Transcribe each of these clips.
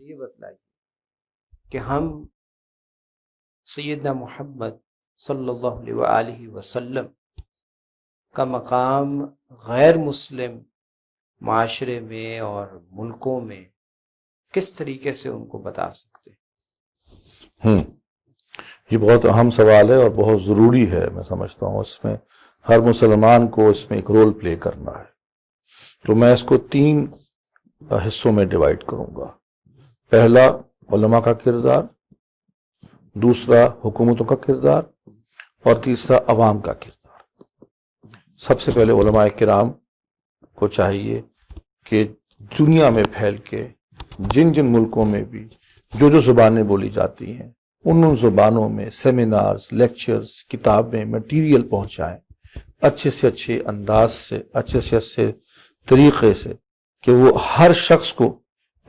یہ بتلائیے کہ ہم سیدنا محمد صلی اللہ علیہ وآلہ وسلم کا مقام غیر مسلم معاشرے میں اور ملکوں میں کس طریقے سے ان کو بتا سکتے ہیں؟ یہ بہت اہم سوال ہے اور بہت ضروری ہے. میں سمجھتا ہوں اس میں ہر مسلمان کو اس میں ایک رول پلے کرنا ہے. تو میں اس کو 3 حصوں میں ڈیوائیڈ کروں گا. پہلا علماء کا کردار، دوسرا حکومتوں کا کردار، اور تیسرا عوام کا کردار. سب سے پہلے علماء کرام کو چاہیے کہ دنیا میں پھیل کے جن جن ملکوں میں بھی جو زبانیں بولی جاتی ہیں ان زبانوں میں سیمینارز، لیکچرز، کتابیں، مٹیریل پہنچائیں اچھے سے اچھے انداز سے، اچھے سے اچھے طریقے سے، کہ وہ ہر شخص کو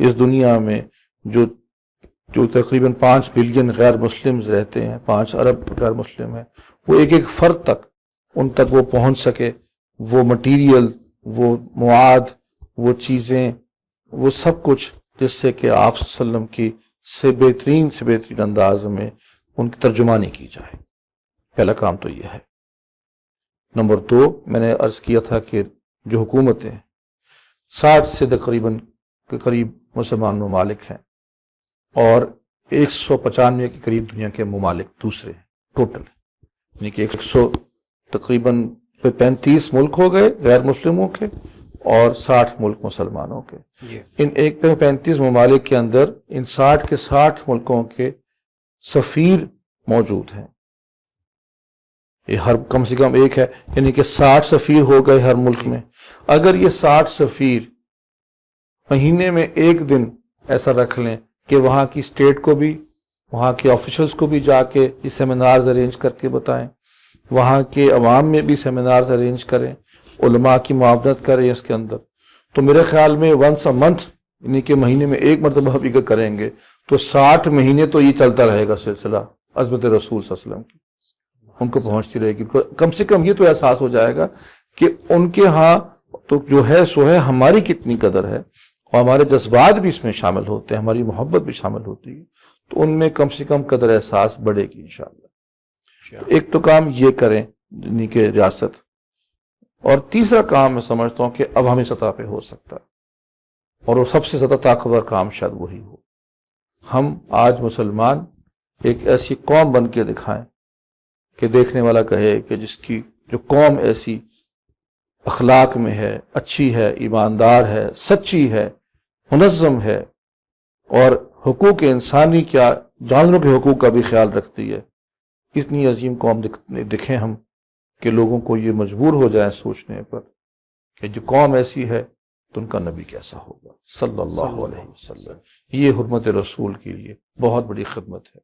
اس دنیا میں جو تقریباً 5 بلین غیر مسلمز رہتے ہیں، 5 ارب غیر مسلم ہیں، وہ ایک ایک فرد تک ان تک وہ پہنچ سکے. وہ مٹیریل، وہ مواد، وہ چیزیں، وہ سب کچھ جس سے کہ آپ صلی اللہ علیہ وسلم کی سے بہترین انداز میں ان کی ترجمانی کی جائے. پہلا کام تو یہ ہے. نمبر 2، میں نے عرض کیا تھا کہ جو حکومتیں 60 سے تقریباً کے قریب مسلمان ممالک ہیں اور 195 کے قریب دنیا کے ممالک دوسرے ہیں ٹوٹل، یعنی کہ 100 تقریباً 35 ملک ہو گئے غیر مسلموں کے اور 60 ملک مسلمانوں کے. ان 135 ممالک کے اندر ان 60 کے 60 ملکوں کے سفیر موجود ہیں. یہ ہر کم سے کم ایک ہے، یعنی کہ 60 سفیر ہو گئے ہر ملک میں. اگر یہ 60 سفیر مہینے میں ایک دن ایسا رکھ لیں کہ وہاں کی اسٹیٹ کو بھی، وہاں کے آفیشلز کو بھی جا کے یہ سیمینارز ارینج کر کے بتائیں، وہاں کے عوام میں بھی سیمینارز ارینج کریں، علماء کی معاونت کریں اس کے اندر، تو میرے خیال میں ونس اے منتھ، یعنی کہ مہینے میں ایک مرتبہ بھی کریں گے تو 60 مہینے تو یہ چلتا رہے گا سلسلہ عظمت رسول صلی اللہ علیہ وسلم کی، ان کو پہنچتی رہے گی. کم سے کم یہ تو احساس ہو جائے گا کہ ان کے ہاں تو جو ہے سو ہے، ہماری کتنی قدر ہے، اور ہمارے جذبات بھی اس میں شامل ہوتے ہیں، ہماری محبت بھی شامل ہوتی ہے، تو ان میں کم سے کم قدر احساس بڑھے گی انشاءاللہ. ایک تو کام یہ کریں یعنی کہ ریاست، اور تیسرا کام میں سمجھتا ہوں کہ عوامی سطح پہ ہو سکتا ہے، اور وہ سب سے زیادہ طاقتور کام شاید وہی ہو. ہم آج مسلمان ایک ایسی قوم بن کے دکھائیں کہ دیکھنے والا کہے کہ جس کی جو قوم ایسی اخلاق میں ہے، اچھی ہے، ایماندار ہے، سچی ہے، منظم ہے، اور حقوق انسانی کیا جانوروں کے حقوق کا بھی خیال رکھتی ہے. اتنی عظیم قوم دکھیں ہم کہ لوگوں کو یہ مجبور ہو جائیں سوچنے پر کہ جو قوم ایسی ہے تو ان کا نبی کیسا ہوگا صلی اللہ علیہ وسلم. یہ حرمت رسول کے لیے بہت بڑی خدمت ہے.